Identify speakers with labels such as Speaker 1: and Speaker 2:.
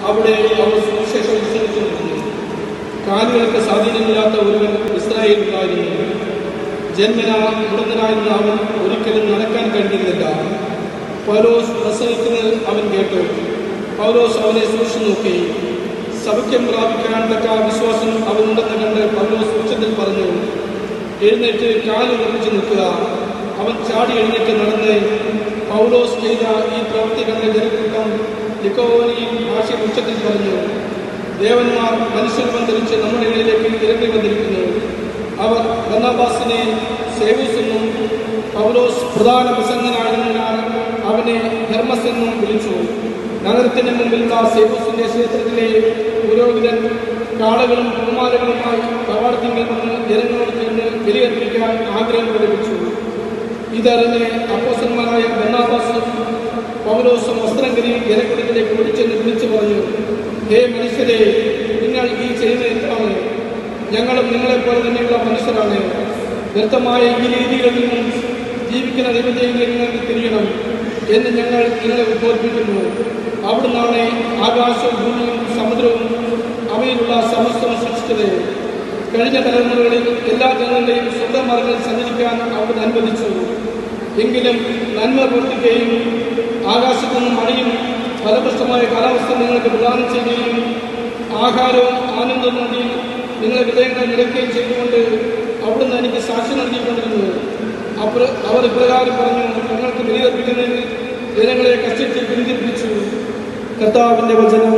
Speaker 1: അവിടെ അവർ സുവിശേഷം വിശ്വസിച്ചിരുന്നു. കാലുകൾക്ക് സ്വാധീനമില്ലാത്ത ഒരുവൻ ഇസ്രായേലിലായിരുന്നു. ജന്മനാ മുടന്തനായിരുന്ന അവൻ ഒരിക്കലും നടക്കാൻ കഴിഞ്ഞിരുന്നില്ല. പൗലോസ് പ്രസംഗിക്കുന്നത് അവൻ കേട്ടു. പൗലോസ് അവനെ സൂക്ഷിച്ചു നോക്കി. സൗഖ്യം പ്രാപിക്കാൻ തക്ക വിശ്വാസം അവനുണ്ടെന്ന് കണ്ട് പൗലോസ് ഉച്ചത്തിൽ പറഞ്ഞു, എഴുന്നേറ്റ് കാല് ഉറപ്പിച്ചു നിൽക്കുക. അവൻ ചാടി എഴുന്നേറ്റ് നടന്ന് പൗലോസ് ചെയ്ത ഈ പ്രവൃത്തി കണ്ട ജനക്കൂട്ടം ലിക്കവോനിയൻ ഭാഷയിൽ ഉച്ചത്തിൽ പറഞ്ഞു, ദേവന്മാർ മനുഷ്യരൂപം ധരിച്ച് നമ്മുടെ ഇടയിലേക്ക് ഇറങ്ങി വന്നിരിക്കുന്നു. അവർ ബർന്നബാസിനെ സേവൂസ് എന്നും പൗലോസ് പ്രധാന പ്രസംഗനായതിനാൽ അവനെ ഹെർമസ് എന്നും വിളിച്ചു. നഗരത്തിന് മുമ്പിലുള്ള സേവൂസിന്റെ ക്ഷേത്രത്തിലെ പുരോഹിതൻ കാളകളും പൂമാലകളുമായി കവാടത്തിങ്കിൽ വന്ന് ജനങ്ങളോട് ചേർന്ന് ബലിയർപ്പിക്കാൻ ആഗ്രഹം പ്രകടിപ്പിച്ചു. ഇതറിഞ്ഞ് അപ്പോസ്തലന്മാരായ ബർന്നബാസും പൗലോസും വസ്ത്രം കീറി ജനക്കൂട്ടത്തിലേക്ക് ഓടിച്ചെന്ന് വിളിച്ചു പറഞ്ഞു, ഹേ മനുഷ്യരെ, നിങ്ങൾ ഈ ചെയ്യുന്നത് എന്താണ്? ഞങ്ങളും നിങ്ങളെപ്പോലെ തന്നെയുള്ള മനുഷ്യരാണ്. വ്യർത്ഥമായ ഈ രീതികളിൽ നിന്നും ജീവിക്കുന്ന ദൈവജീവികളിൽ നിങ്ങൾക്ക് തിരിയണം എന്ന് ഞങ്ങൾ നിങ്ങളെ ഉദ്ബോധിപ്പിക്കുന്നു. അവിടുന്നാണ് ആകാശവും ഭൂമിയും സമുദ്രവും അവയിലുള്ള സമസ്തവും സൃഷ്ടിച്ചത്. കഴിഞ്ഞ തലമുറകളിൽ എല്ലാ ജനങ്ങളുടെയും സ്വന്തം മാർഗങ്ങളിൽ സഞ്ചരിക്കാൻ അവിടുന്ന് അനുവദിച്ചു. എങ്കിലും നന്മ പ്രവർത്തിക്കുകയും ആകാശത്തു നിന്നും മഴയും ഫലപുഷ്ടമായ കാലാവസ്ഥ നിങ്ങൾക്ക് പ്രദാനം ചെയ്യുകയും ആഹാരവും ആനന്ദവും നൽകി നിങ്ങളെ ഹൃദയങ്ങളെ നിരക്കുകയും ചെയ്തുകൊണ്ട് അവിടുന്ന് എനിക്ക് സാക്ഷി നൽകിക്കൊണ്ടിരുന്നു. അവർ ഇപ്രകാരം പറഞ്ഞു, ഞങ്ങൾക്ക് ബലിയർപ്പിക്കുന്നതിന് ജനങ്ങളെ കഷ്ടത്തിൽ പിന്തിരിപ്പിച്ചു. കർത്താവിൻ്റെ വചനം.